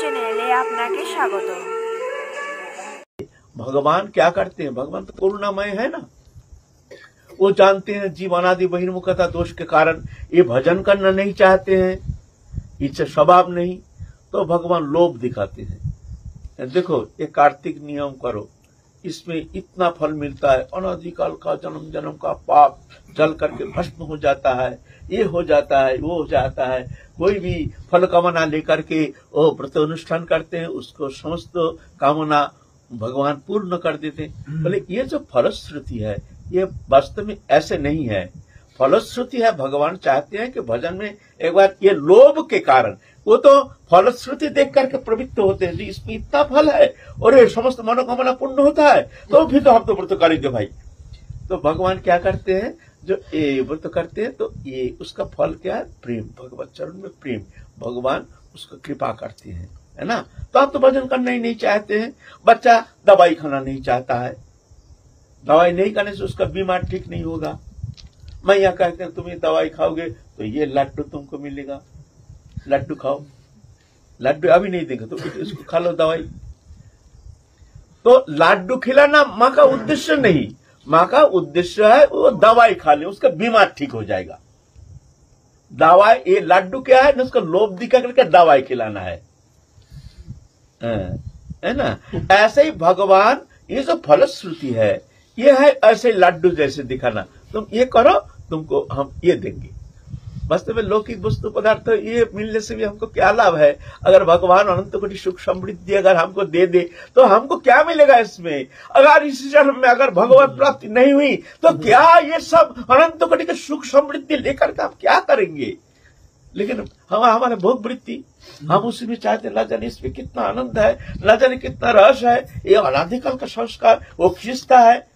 চ্যানেলে আপনাকে স্বাগত। भगवान क्या करते हैं? भगवान तो करुणामय है ना। वो जानते हैं जीव अनादि बहिर्मुखता दोष के कारण ये भजन करना नहीं चाहते हैं, इच्छा स्वभाव नहीं, तो भगवान लोभ दिखाते हैं। देखो ये कार्तिक नियम करो, इसमें इतना फल मिलता है, अनादिकाल का जन्म जन्म का पाप जल करके भस्म हो जाता है, ये हो जाता है, वो हो जाता है। कोई भी फल कामना लेकर के वो व्रत अनुष्ठान करते हैं, उसको समस्त कामना भगवान पूर्ण कर देते। बोले ये जो फलश्रुति है ये वास्तव में ऐसे नहीं है। फलश्रुति है, भगवान चाहते हैं कि भजन में एक बार ये लोभ के कारण वो तो फलश्रुति देख करके प्रवृत्त होते हैं, इसमें इतना फल है और ये समस्त मनोकामना पूर्ण होता है, तो फिर तो हम तो व्रत करेंगे भाई। तो भगवान क्या करते हैं, जो ये व्रत करते हैं तो ये उसका फल क्या है? प्रेम, भगवत चरण में प्रेम, भगवान उसको कृपा करते हैं, है ना। तो आप तो भजन करना ही नहीं चाहते हैं। बच्चा दवाई खाना नहीं चाहता है, दवाई नहीं खाने से उसका बीमार ठीक नहीं होगा। मैया कहते हैं तुम ये दवाई खाओगे तो ये लड्डू तुमको मिलेगा, लड्डू खाओ। लड्डू अभी नहीं देंगे तो इसको खा लो दवाई। तो लड्डू खिलाना माँ का उद्देश्य नहीं, माँ का उद्देश्य है वो दवाई खा ले, उसका बीमार ठीक हो जाएगा। दवाई, ये लड्डू क्या है ना, उसका लोभ दिखा करके दवाई खिलाना है ना। ऐसे ही भगवान ये जो फलश्रुति है ये है ऐसे लड्डू जैसे दिखाना, तुम ये करो तुमको हम ये देंगे। वास्तव में लौकिक वस्तु पदार्थ ये मिलने से भी हमको क्या लाभ है? अगर भगवान अनंत कोटि सुख समृद्धि अगर हमको दे दे तो हमको क्या मिलेगा इसमें? अगर इस जन्म में अगर भगवत प्राप्ति नहीं हुई तो क्या ये सब अनंत कोटि के सुख समृद्धि लेकर के हम क्या करेंगे? लेकिन हम हमारे भोग वृत्ति हम उसी में चाहते, न जाने इसमें कितना आनंद है, न जाने कितना रस है, ये अनादिकाल का संस्कार वो खींचता है,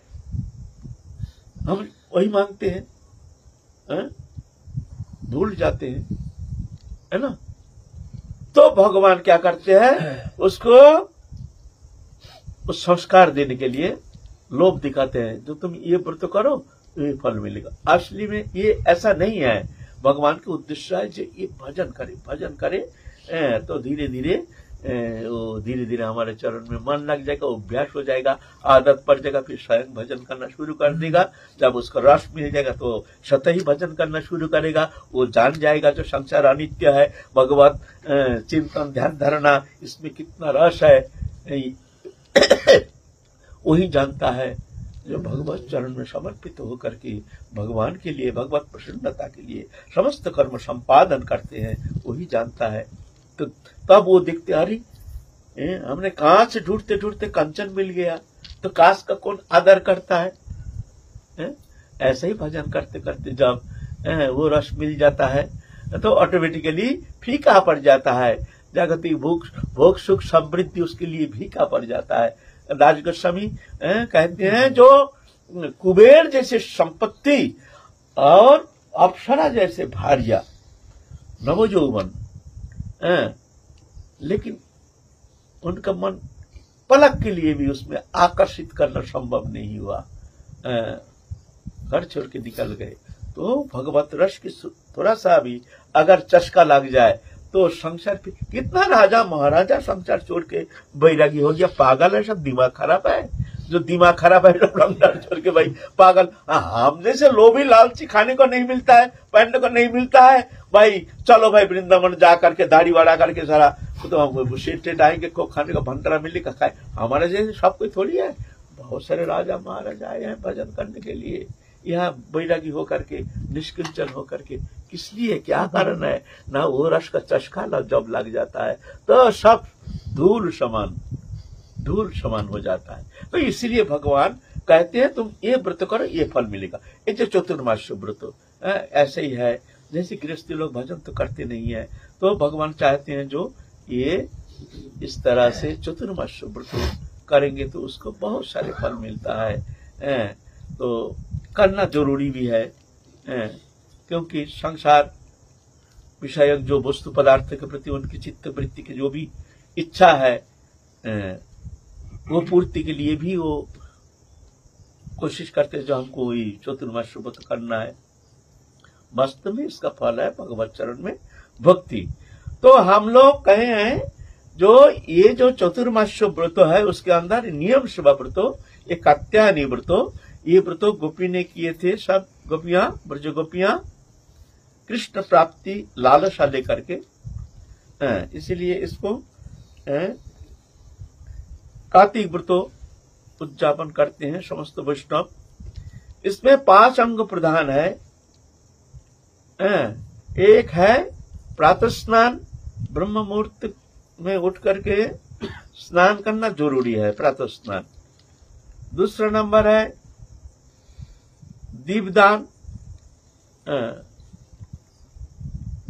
हम वही मांगते हैं, भूल जाते हैं, है ना। तो भगवान क्या करते हैं, उसको उस संस्कार देने के लिए लोभ दिखाते हैं, जो तुम ये व्रत करो तो ये फल मिलेगा। असली में ये ऐसा नहीं है। भगवान के उद्देश्य है जो ये भजन करे, भजन करे तो धीरे धीरे हमारे चरण में मन लग जाएगा, अभ्यास हो जाएगा, आदत पड़ जाएगा, फिर स्वयं भजन करना शुरू कर देगा। जब उसका रस मिल जाएगा तो स्वतः ही भजन करना शुरू करेगा। वो जान जाएगा जो संसार अनित्य है, भगवत चिंतन ध्यान धारणा इसमें कितना रस है वही जानता है। जो भगवत चरण में समर्पित होकर के भगवान के लिए, भगवत प्रसन्नता के लिए समस्त कर्म संपादन करते हैं, वही जानता है। तो तब वो देखते, अरे हमने कांच ढूंढते ढूंढते कंचन मिल गया, तो कांच का कौन आदर करता है? ऐसे ही भजन करते करते जब वो रस मिल जाता है तो ऑटोमेटिकली फीका पड़ जाता है। जागतिक भोग सुख समृद्धि उसके लिए फीका पड़ जाता है। राज गोस्वामी कहते हैं जो कुबेर जैसे संपत्ति और अप्सरा जैसे भार्या, नवजौवन, लेकिन उनका मन पलक के लिए भी उसमें आकर्षित करना संभव नहीं हुआ, घर छोड़ के निकल गए। तो भगवत रस की थोड़ा सा भी अगर चस्का लग जाए तो संसार पे कितना राजा महाराजा संसार छोड़ के बैरागी हो गया, पागल है, सब दिमाग खराब है। जो दिमाग खराब है संसार छोड़ के भाई पागल। हम जैसे लोभी लालची खाने को नहीं मिलता है, पहनने को नहीं मिलता है, भाई चलो भाई वृंदावन जा करके दाढ़ी वाड़ा करके सारा तो सेट आएंगे, को खाने का भंतरा मिलेगा खाए। हमारे जैसे सब कोई थोड़ी है। बहुत सारे राजा महाराजा आए हैं भजन करने के लिए, यहाँ बैरागी होकर के, निष्किंचन होकर के। किस लिए, क्या कारण है? ना वो रस का चस्का जब लग जाता है तो सब धूल समान हो जाता है। तो इसलिए भगवान कहते हैं तुम ये व्रत करो ये फल मिलेगा। ये जो चतुर्मास्य व्रत ऐसे ही है, जैसे गृहस्थी लोग भजन तो करते नहीं है, तो भगवान चाहते हैं जो ये इस तरह से चतुर्मास्य व्रत करेंगे तो उसको बहुत सारे फल मिलता है। तो करना जरूरी भी है, क्योंकि संसार विषयक जो वस्तु पदार्थ के प्रति उनकी चित्त वृत्ति की जो भी इच्छा है वो पूर्ति के लिए भी वो कोशिश करते हैं जो हमको वही चतुर्मास्य व्रत करना है। वास्तव में इसका फल है भगवत चरण में भक्ति। तो हम लोग कहे हैं जो ये जो चतुर्मास्य व्रत है उसके अंदर नियम सेवा व्रतो, ये कात्यायनी व्रतो, ये व्रतो गोपी ने किए थे। सब गोपियां, ब्रज गोपियां कृष्ण प्राप्ति लालसा लेकर के, इसीलिए इसको कार्तिक व्रतो उद्यापन करते हैं समस्त वैष्णव। इसमें 5 अंग प्रधान है। एक है प्रातः स्नान, ब्रह्म मुहूर्त में उठ करके स्नान करना जरूरी है, प्रातः स्नान। दूसरा नंबर है दीपदान,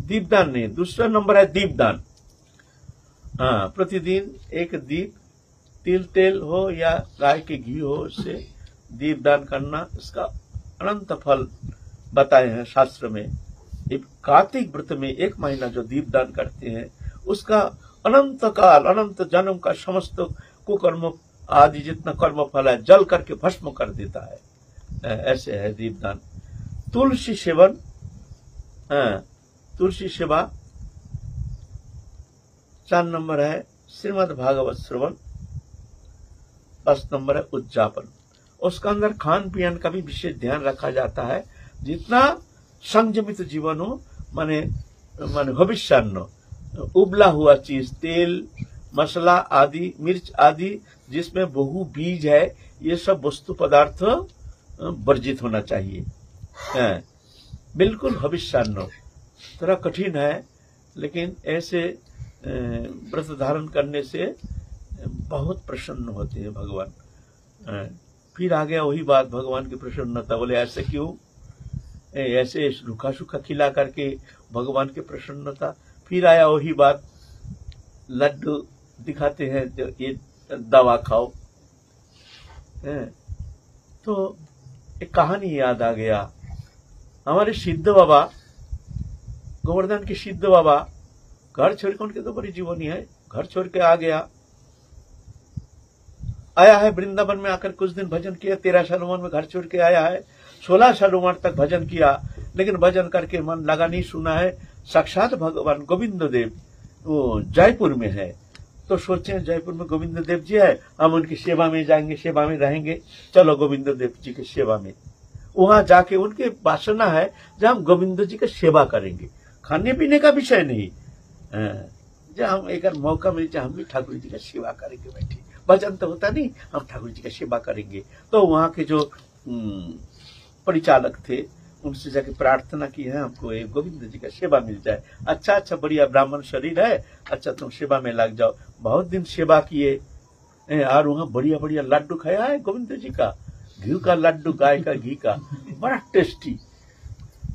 दीपदान नहीं, दूसरा नंबर है दीपदान। प्रतिदिन एक दीप, तिल तेल हो या गाय के घी हो, उससे दीपदान करना, इसका अनंत फल बताए हैं शास्त्र में। कार्तिक व्रत में 1 महीना जो दीपदान करते हैं उसका अनंत काल, अनंत जन्म का समस्त कुकर्म आदि जितना कर्म फल है जल करके भस्म कर देता है। ऐसे है दीपदान। तुलसी सेवन, तुलसी सेवा। 4 नंबर है श्रीमद् भागवत श्रवण। 5 नंबर है उद्यापन। उसके अंदर खान पीन का भी विशेष ध्यान रखा जाता है। जितना संयमित जीवन हो, माने भविष्यान्न, उबला हुआ चीज, तेल मसाला आदि, मिर्च आदि जिसमें बहु बीज है, ये सब वस्तु पदार्थ वर्जित होना चाहिए। बिल्कुल भविष्यान्न। थोड़ा कठिन है, लेकिन ऐसे व्रत धारण करने से बहुत प्रसन्न होते हैं भगवान। फिर आ गया वही बात, भगवान की प्रसन्नता। बोले ऐसे क्यों? ऐसे रूखा सूखा खिला करके भगवान की प्रसन्नता। फिर आया वही बात, लड्डू दिखाते हैं, ये दवा खाओ। तो एक कहानी याद आ गया। हमारे सिद्ध बाबा, गोवर्धन के सिद्ध बाबा, घर छोड़ के, उनके तो बड़ी जीवनी है, घर छोड़ के आ गया, आया है वृंदावन में, आकर कुछ दिन भजन किया। 13 साल उम्र में घर छोड़ के आया है। 16 साल उम्र तक भजन किया, लेकिन भजन करके मन लगा नहीं। सुना है साक्षात भगवान गोविंद देव वो जयपुर में है, तो सोचे जयपुर में गोविंद देव जी है, हम उनकी सेवा में जाएंगे, सेवा में रहेंगे। चलो गोविंद देव जी की सेवा में। वहां जाके उनके वासना है जब हम गोविंद जी की सेवा करेंगे, खाने पीने का विषय नहीं, जब हम एक मौका मिल जाए हम भी ठाकुर जी का सेवा करेंगे। बैठे भजन तो होता नहीं, हम ठाकुर जी का सेवा करेंगे। तो वहां के जो परिचालक थे उनसे जाके प्रार्थना की है, हमको ये गोविंद जी का सेवा मिल जाए। अच्छा अच्छा, बढ़िया ब्राह्मण शरीर है, अच्छा तुम सेवा में लग जाओ। बहुत दिन सेवा किए और वहाँ बढ़िया बढ़िया लड्डू खाया है गोविंद जी का, घी का लड्डू, गाय का घी का, बड़ा टेस्टी।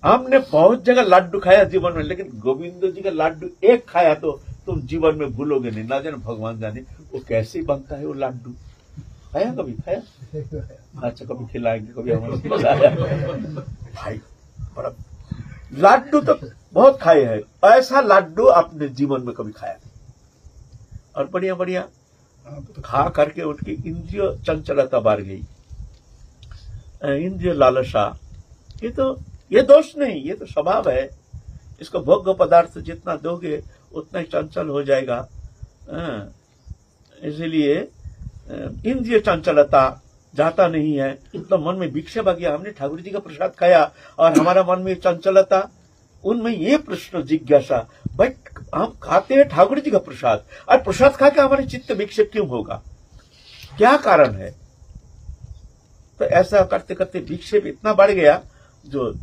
हमने बहुत जगह लड्डू खाया जीवन में, लेकिन गोविंद जी का लड्डू एक खाया तो तुम जीवन में भूलोगे नहीं। ना जाने भगवान जाने वो कैसे बनता है वो लड्डू। खाया कभी? खाया? अच्छा, कभी खिलाएंगे, कभी हमारे खिलाया भाई। बड़ा लड्डू तो बहुत खाए हैं, ऐसा लड्डू अपने जीवन में कभी खाया नहीं। और बढ़िया बढ़िया खा करके उनकी इंद्रिय चंचलता बढ़ गई, इंद्रिय लालसा। ये दोष नहीं, ये तो स्वभाव है। इसको भोग्य पदार्थ जितना दोगे उतना ही चंचल हो जाएगा। इसलिए इंद्रिय चंचलता जाता नहीं है, तो मन में विक्षेप आ गया। हमने ठाकुर जी का प्रसाद खाया और हमारा मन में चंचलता, उनमें ये प्रश्न जिज्ञासा, भाई हम खाते हैं ठाकुर जी का प्रसाद और प्रसाद खा के हमारे चित्त विक्षेप क्यों होगा? क्या कारण है? तो ऐसा करते करते विक्षेप इतना बढ़ गया जो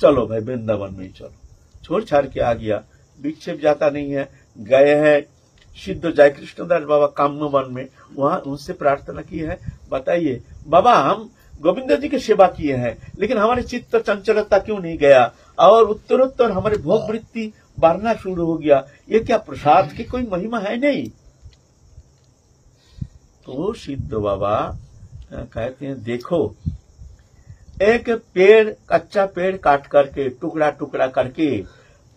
चलो भाई वृंदावन में ही चलो, छोड़ छाड़ के आ गया। विक्षेप जाता नहीं है। गए हैं सिद्ध जय कृष्णदास बाबा काम्य वन में, वहां उनसे प्रार्थना की है, बताइए बाबा हम गोविंद जी की सेवा किए हैं, लेकिन हमारे चित्त चंचलता क्यों नहीं गया और उत्तरोत्तर हमारे भोग वृत्ति बढ़ना शुरू हो गया? ये क्या प्रसाद की कोई महिमा है? नहीं। तो सिद्ध बाबा कहते हैं, देखो एक पेड़, कच्चा पेड़ काट करके टुकड़ा टुकड़ा करके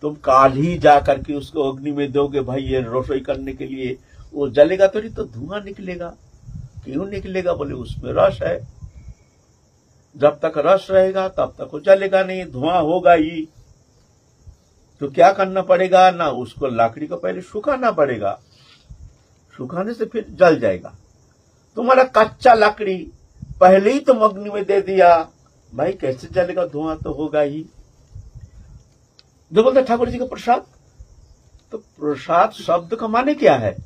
तुम काल ही जा करके उसको अग्नि में दोगे भाई, ये रसोई करने के लिए, वो जलेगा तो नहीं, तो धुआं निकलेगा। क्यों निकलेगा? बोले उसमें रस है, जब तक रस रहेगा तब तक वो जलेगा नहीं, धुआं होगा ही। तो क्या करना पड़ेगा ना, उसको लकड़ी को पहले सुखाना पड़ेगा, सुखाने से फिर जल जाएगा। तुम्हारा कच्चा लकड़ी पहले ही तुम अग्नि में दे दिया, भाई कैसे जलेगा? धुआं तो होगा ही। जो बोलते ठाकुर जी का प्रसाद, तो प्रसाद शब्द का माने क्या है?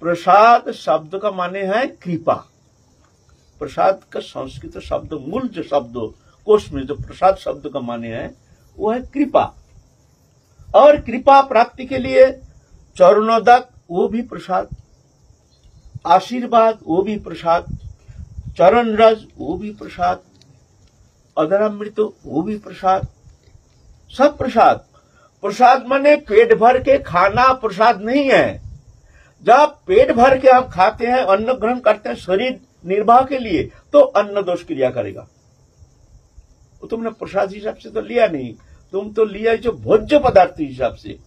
प्रसाद शब्द का माने है कृपा। प्रसाद का संस्कृत शब्द, मूल जो शब्द कोश में जो प्रसाद शब्द का माने है वो है कृपा। और कृपा प्राप्ति के लिए चरणोदक वो भी प्रसाद, आशीर्वाद वो भी प्रसाद, चरण रज वो भी प्रसाद, अधरामृत वो भी प्रसाद, सब प्रसाद। प्रसाद माने पेट भर के खाना प्रसाद नहीं है। जब पेट भर के आप खाते हैं, अन्न ग्रहण करते हैं शरीर निर्वाह के लिए, तो अन्न दोष क्रिया करेगा। वो तुमने प्रसाद हिसाब से तो लिया नहीं, तुम तो लिया जो भोज्य पदार्थ हिसाब से।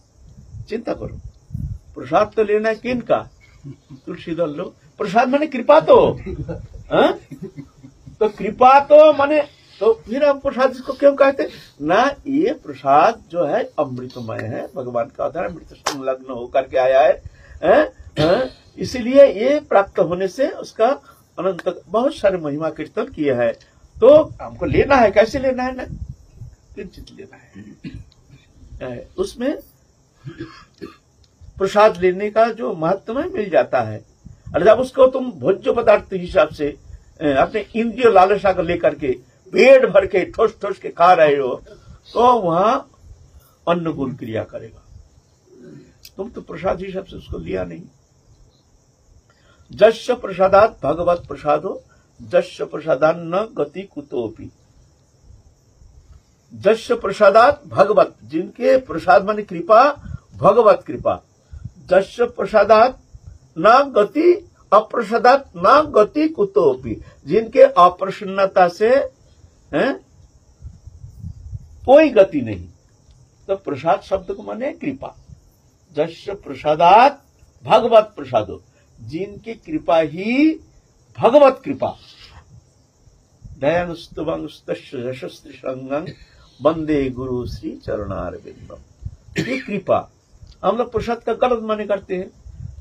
चिंता करो, प्रसाद तो लेना है किन का? तुलसीदल लो। प्रसाद माने कृपा तो, हाँ? तो कृपा तो माने, तो फिर हम प्रसाद इसको क्यों कहते ना? ये प्रसाद जो है अमृतमय है, भगवान का आधार अमृत संलग्न होकर के आया है, इसलिए ये प्राप्त होने से उसका अनंत बहुत सारे महिमा कीर्तन किए हैं। तो हमको लेना है, कैसे लेना है ना? किंचित लेना है। उसमें प्रसाद लेने का जो महत्व है मिल जाता है। और जब उसको तुम भोज्य पदार्थ हिसाब से अपने इंद्रिय लालसा को लेकर के पेट भर के ठोस ठोस के खा रहे हो, तो वहां अन्न गुण क्रिया करेगा। तुम तो प्रसाद हिसाब से उसको लिया नहीं। जस्य प्रसादात भगवत प्रसादो जस्य प्रसादान्न गति कुतोपि। जस्य प्रसादात भगवत, जिनके प्रसाद माने कृपा, भगवत कृपा। जस्य प्रसादात न गति अप्रसादात न गति कुतोपि, जिनके अप्रसन्नता से कोई गति नहीं। तो प्रसाद शब्द को माने कृपा। जस्य प्रसादात भगवत प्रसादो, जिनकी कृपा ही भगवत कृपा। दयानुस्तवंस्तस्य यशस्त्र संगं वंदे गुरु श्री चरणारविंदम। ये कृपा हम लोग प्रसाद का गलत माने करते हैं।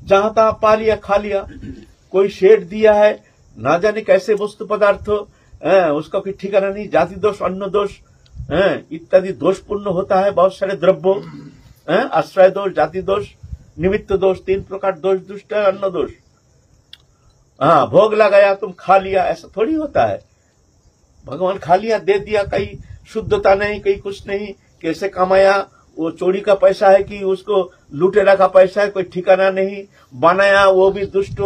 जहां तहां पा लिया, खा लिया, कोई शेड दिया है, ना जाने कैसे वस्तु पदार्थ हो, उसका कोई ठिकाना नहीं। जाति दोष, अन्न दोष इत्यादि दोषपूर्ण होता है। बहुत सारे द्रव्य, आश्रय दोष, जाति दोष, निमित्त दोष, 3 प्रकार दोष दुष्ट है। अन्न दोष, हाँ, भोग लगाया, तुम खा लिया, ऐसा थोड़ी होता है। भगवान खा लिया, दे दिया, कहीं शुद्धता नहीं, कहीं कुछ नहीं। कैसे कमाया, वो चोरी का पैसा है कि उसको लुटेरा का पैसा है, कोई ठिकाना नहीं। बनाया वो भी दुष्ट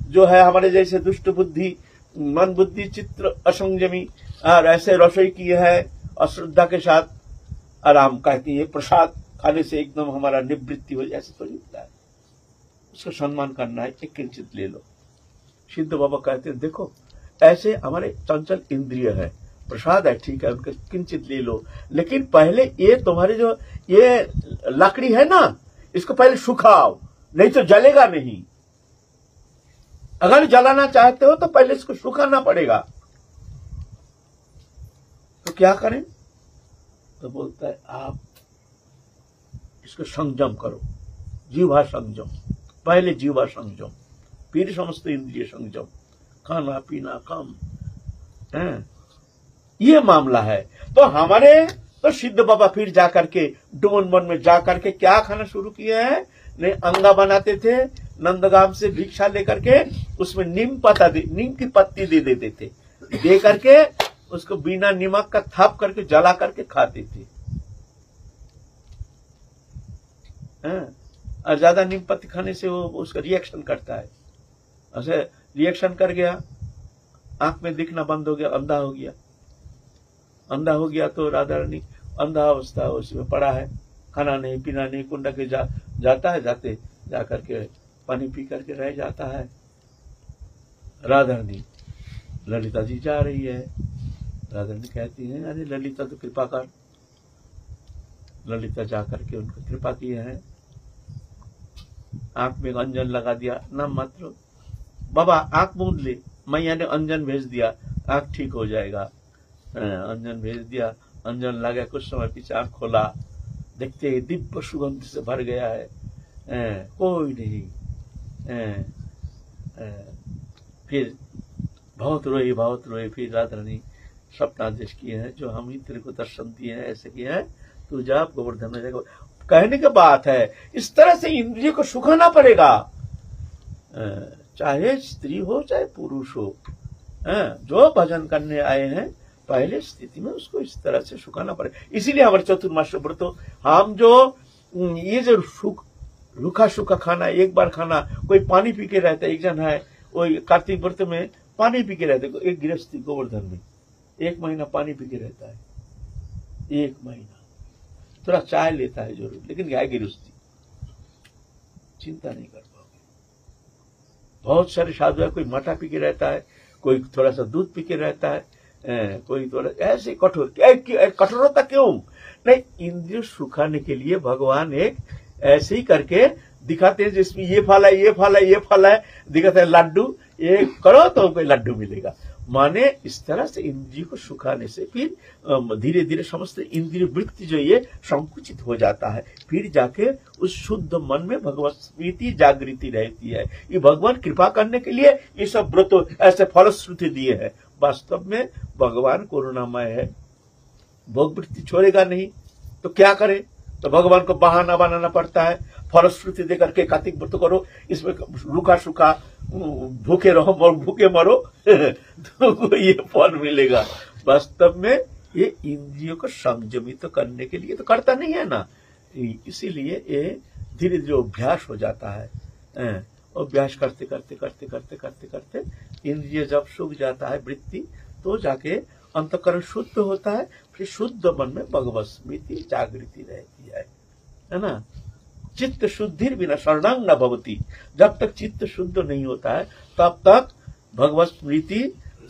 जो है, हमारे जैसे दुष्ट बुद्धि, मन बुद्धि चित्र असंयमी, और ऐसे रसोई की है अश्रद्धा के साथ। आराम कहती है प्रसाद खाने से एकदम हमारा निवृत्ति हो जाए, ऐसे तो नहीं है। उसका सम्मान करना है, एक किंचित ले लो। सिद्ध बाबा कहते हैं देखो, ऐसे हमारे चंचल इंद्रिय है, प्रसाद है, ठीक है, उनका किंचित ले लो, लेकिन पहले ये तुम्हारे जो ये लकड़ी है ना, इसको पहले सुखाओ, नहीं तो जलेगा नहीं। अगर जलाना चाहते हो तो पहले इसको सुखाना पड़ेगा। तो क्या करें? तो बोलता है आप इसको संयम करो, जीवा संयम, पहले जीवा संयम, फिर समस्त इंद्रिय संयम, खाना पीना कम, ये मामला है। तो हमारे तो सिद्ध बाबा फिर जाकर के डोन वन में जाकर के क्या खाना शुरू किया है? ने अंगा बनाते थे, नंदगाम से भिक्षा लेकर के उसमें नीम की पत्ती दे देते थे, दे करके उसको बिना नमक का थाप करके जला करके खाते थे। और ज्यादा नीम पत्ती खाने से वो उसका रिएक्शन करता है। ऐसे रिएक्शन कर गया, आंख में दिखना बंद हो गया, अंधा हो गया। अंधा हो गया तो राधा रानी अंधा अवस्था उसमें पड़ा है, खाना नहीं पीना नहीं, कुंडा के जाता है, जाते जा करके पानी पी करके रह जाता है। राधा रानी, ललिता जी जा रही है, राधा रानी कहती है अरे ललिता तो कृपा कर। ललिता जा करके उनको कृपा किए हैं, आंख में अंजन लगा दिया, नाम मात्र बाबा आंख मूंद ले, मैया ने अंजन भेज दिया, आंख ठीक हो जाएगा। अंजन भेज दिया, अंजन लगा, कुछ समय पीछे आंख खोला, देखते दिव्य सुगंध से भर गया है, कोई नहीं, फिर बहुत रोए, फिर राधा रानी स्वप्नादेश किए हैं, जो हम ही तेरे को दर्शन दिए हैं, ऐसे किए हैं, तू जा गोवर्धन में जाएगा। कहने की बात है, इस तरह से इंद्रिय को सुखाना पड़ेगा, चाहे स्त्री हो चाहे पुरुष हो। जो भजन करने आए हैं पहले स्थिति में उसको इस तरह से सुखाना पड़ेगा। इसीलिए हमारे चतुर्मास व्रत, हम जो ये जो रूखा सूखा खाना, एक बार खाना, कोई पानी पी के रहता है, एक जन है वो कार्तिक व्रत में पानी पी के रहते, एक गृहस्थी गोवर्धन में 1 महीना पानी पी के रहता है, 1 महीना। थोड़ा चाय लेता है जरूर, लेकिन गाय गृहस्थी, चिंता नहीं कर पाओगे। बहुत सारे साधु है, कोई मठा पी के रहता है, कोई थोड़ा सा दूध पी के रहता है, कोई थोड़ा ऐसे कठोरता क्यों नहीं? इंद्रिय सुखाने के लिए भगवान एक ऐसे ही करके दिखाते हैं, जिसमें ये फल है, ये फल है, ये फल है, दिखाते हैं लड्डू, ये करो तो कोई लड्डू मिलेगा। माने इस तरह से इंद्रिय को सुखाने से फिर धीरे धीरे समस्त इंद्रिय वृत्ति जो ये संकुचित हो जाता है, फिर जाके उस शुद्ध मन में भगवत स्मृति जागृति रहती है। ये भगवान कृपा करने के लिए ये सब व्रत ऐसे फलश्रुति दिए हैं। वास्तव में भगवान करुणामय है, भोग वृत्ति छोड़ेगा नहीं तो क्या करे? तो भगवान को बहाना बनाना पड़ता है, फलश्रुति देकर के कार्तिक व्रत करो, इसमें रूखा सूखा भूखे रहो और भूखे मरो तो ये फल मिलेगा। वास्तव में ये इंद्रियों को संयमित करने के लिए तो करता नहीं है ना, इसीलिए ये धीरे धीरे अभ्यास हो जाता है। अभ्यास करते करते करते करते करते करते इंद्रिय जब सूख जाता है वृत्ति, तो जाके अंतःकरण शुद्ध होता है, फिर शुद्ध मन में भगवत स्मृति जागृति रहती है ना। चित्त शुद्धि बिना शरणांग न भवती, जब तक चित्त शुद्ध नहीं होता है तब तक भगवत स्मृति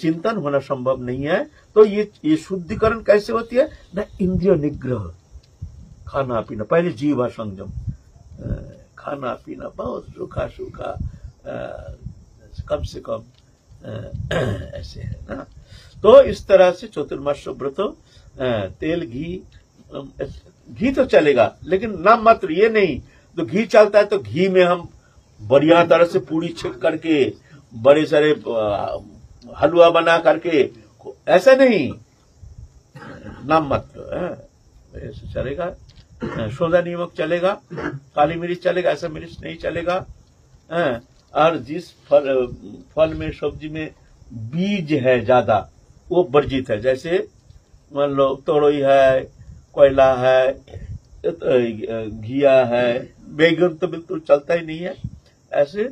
चिंतन होना संभव नहीं है। तो ये शुद्धिकरण कैसे होती है? न इंद्रिय निग्रह, खाना पीना, पहले जीवा संयम, खाना पीना बहुत सूखा सूखा, कम से कम ऐसे है ना। तो इस तरह से चतुर्मास व्रत, तेल घी तो चलेगा, लेकिन नाम मात्र ये नहीं। तो घी चलता है तो घी में हम बढ़िया तरह से पूरी छेक करके, बड़े सारे हलवा बना करके, ऐसा नहीं, नाम मात्र ऐसे चलेगा। सोडा नमक चलेगा, काली मिर्च चलेगा, ऐसा मिर्च नहीं चलेगा। और जिस फल में, सब्जी में बीज है ज्यादा, वो वर्जित है। जैसे मान लो तोरई है, कोयला है, घिया है, बैगन तो बिल्कुल चलता ही नहीं है। ऐसे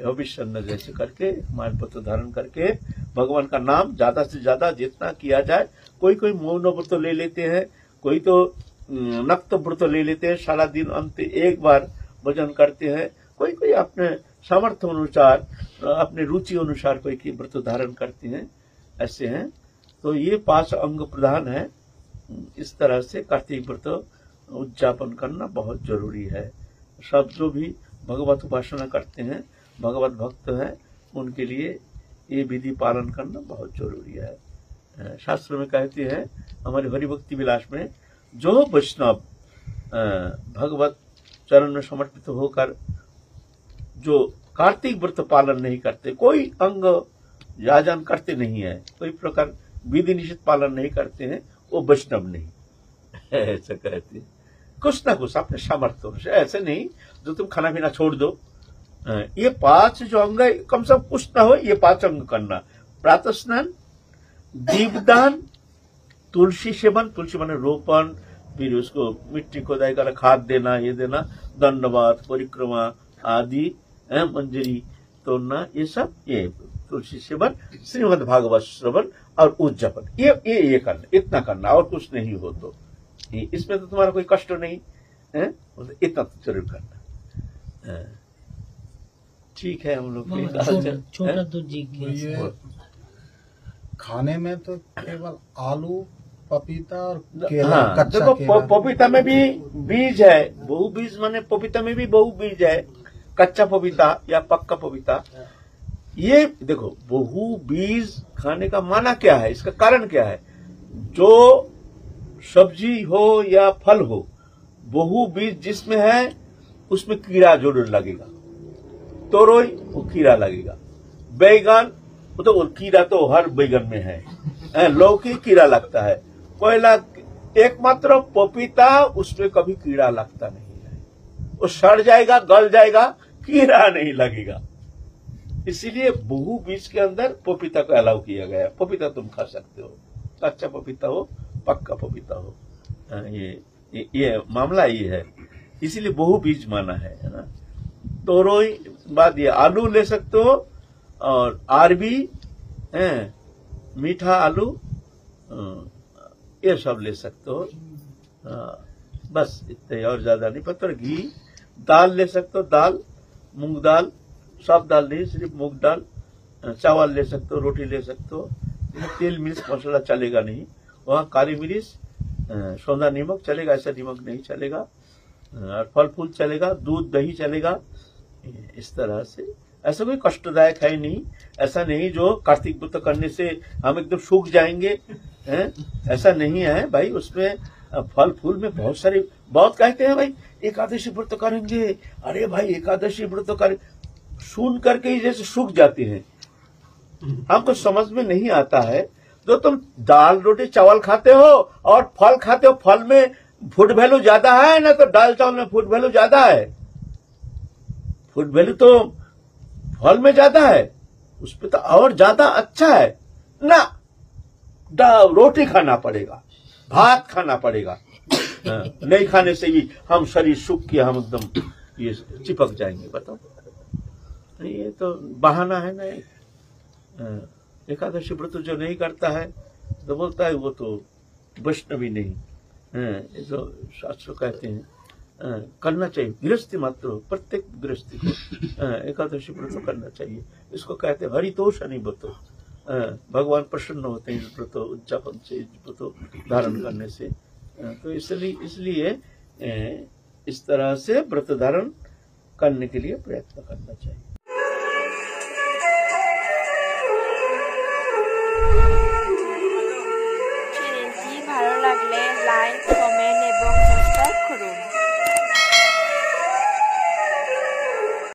अभिषन्न जैसे करके मानपत्र धारण करके भगवान का नाम ज्यादा से ज्यादा जितना किया जाए। कोई कोई मौन व्रत ले लेते हैं, कोई तो नक्त व्रत ले लेते हैं, सारा दिन अंत एक बार भजन करते हैं, कोई कोई अपने सामर्थ्य अनुसार, अपने रुचि अनुसार कोई की व्रत धारण करते हैं, ऐसे हैं। तो ये 5 अंग प्रधान है। इस तरह से कार्तिक व्रत उद्यापन करना बहुत जरूरी है। सब जो भी भगवत उपासना करते हैं, भगवत भक्त हैं, उनके लिए ये विधि पालन करना बहुत जरूरी है। शास्त्र में कहते हैं, हमारे हरिभक्ति विलास में, जो वैष्णव भगवत चरण में समर्पित होकर जो कार्तिक व्रत पालन नहीं करते, कोई अंग याजन करते नहीं है, कोई प्रकार विधि निषेध पालन नहीं करते हैं, वो वैष्णव नहीं ऐसा कहते हैं। कुछ ना कुछ अपने सामर्थ्य से, ऐसे नहीं जो तुम खाना पीना छोड़ दो। ये 5 जो अंग है, कम से कम कुछ ना हो, ये 5 अंग करना। प्रातः स्नान, दीपदान, तुलसी सेवन, तुलसी माने रोपण, फिर उसको मिट्टी खोदाई कर खाद देना, ये देना, दंडवात, परिक्रमा आदि, मंजरी तोड़ना, ये सब, ये तुलसी सेवन, श्रीमद् भागवत श्रवण और उद्यापन, ये करना, इतना करना, और कुछ नहीं हो तो इसमें तो तुम्हारा कोई कष्ट नहीं है, इतना तो जरूर करना। ठीक है, हम लोग छोटा तो जी खाने में तो केवल आलू, पपीता और केला, कच्चा देखो केला। पपीता में भी बीज है, बहु बीज माने पपीता में भी बहु बीज है, कच्चा पपीता या पक्का पपीता। ये देखो, बहु बीज खाने का माना क्या है, इसका कारण क्या है? जो सब्जी हो या फल हो, बहु बीज जिसमें है उसमें कीड़ा जरूर लगेगा, तोरई वो कीड़ा लगेगा, बैगन वो तो कीड़ा तो हर बैगन में है, लौकी कीड़ा लगता है, कोयला एकमात्र पपीता उसमें कभी कीड़ा लगता नहीं है, वो सड़ जाएगा गल जाएगा, कीड़ा नहीं लगेगा। इसीलिए बहु बीज के अंदर पपीता को अलाउ किया गया। पपीता तुम खा सकते हो, कच्चा पपीता हो पक्का पपीता हो, ये मामला ये है, इसीलिए बहु बीज माना है ना। तोरई बाद ये आलू ले सकते हो, और अरबी, मीठा आलू, ये सब ले सकते हो। बस इतने, और ज्यादा नहीं पता। घी, दाल ले सकते हो, दाल मूंग दाल, सब दाल नहीं, सिर्फ मूंग दाल, चावल ले सकते हो, रोटी ले सकते हो। तेल मिर्च मसाला चलेगा नहीं, वहाँ काली मिर्च सौंधा नमक चलेगा, ऐसा नमक नहीं चलेगा। और फल फूल चलेगा, दूध दही चलेगा। इस तरह से ऐसा कोई कष्टदायक है नहीं, ऐसा नहीं जो कार्तिक व्रत करने से हम एकदम सूख जाएंगे, ऐसा नहीं है भाई। उसमें फल फूल में बहुत सारे, बहुत कहते हैं भाई एकादशी व्रत करेंगे, अरे भाई एकादशी व्रत करें, सुन करके ही जैसे सूख जाते हैं। हमको समझ में नहीं आता है, जो तुम दाल रोटी चावल खाते हो और फल खाते हो, फल में फूड वैल्यू ज्यादा है ना, तो दाल चावल में फूड वैल्यू ज्यादा है। फूड वैल्यू तो फल में ज्यादा है, उसमें तो और ज्यादा अच्छा है ना। रोटी खाना पड़ेगा, भात खाना पड़ेगा, नहीं खाने से भी हम शरीर सूख के हम एकदम ये चिपक जाएंगे। बताओ, ये तो बहाना है ना। एकादशी व्रत जो नहीं करता है तो बोलता है वो तो वैष्णवी नहीं, ये जो शास्त्र कहते हैं करना चाहिए। गृहस्थी मात्र प्रत्येक गृहस्थी को एकादशी व्रत करना चाहिए। इसको कहते हैं हरितोषणी व्रत। भगवान प्रसन्न होते हैं इस व्रत उद्यापन से, इस व्रत धारण करने से। तो इसलिए इस तरह से व्रत धारण करने के लिए प्रयत्न करना चाहिए। চ্যানেলটি ভালো লাগলে লাইক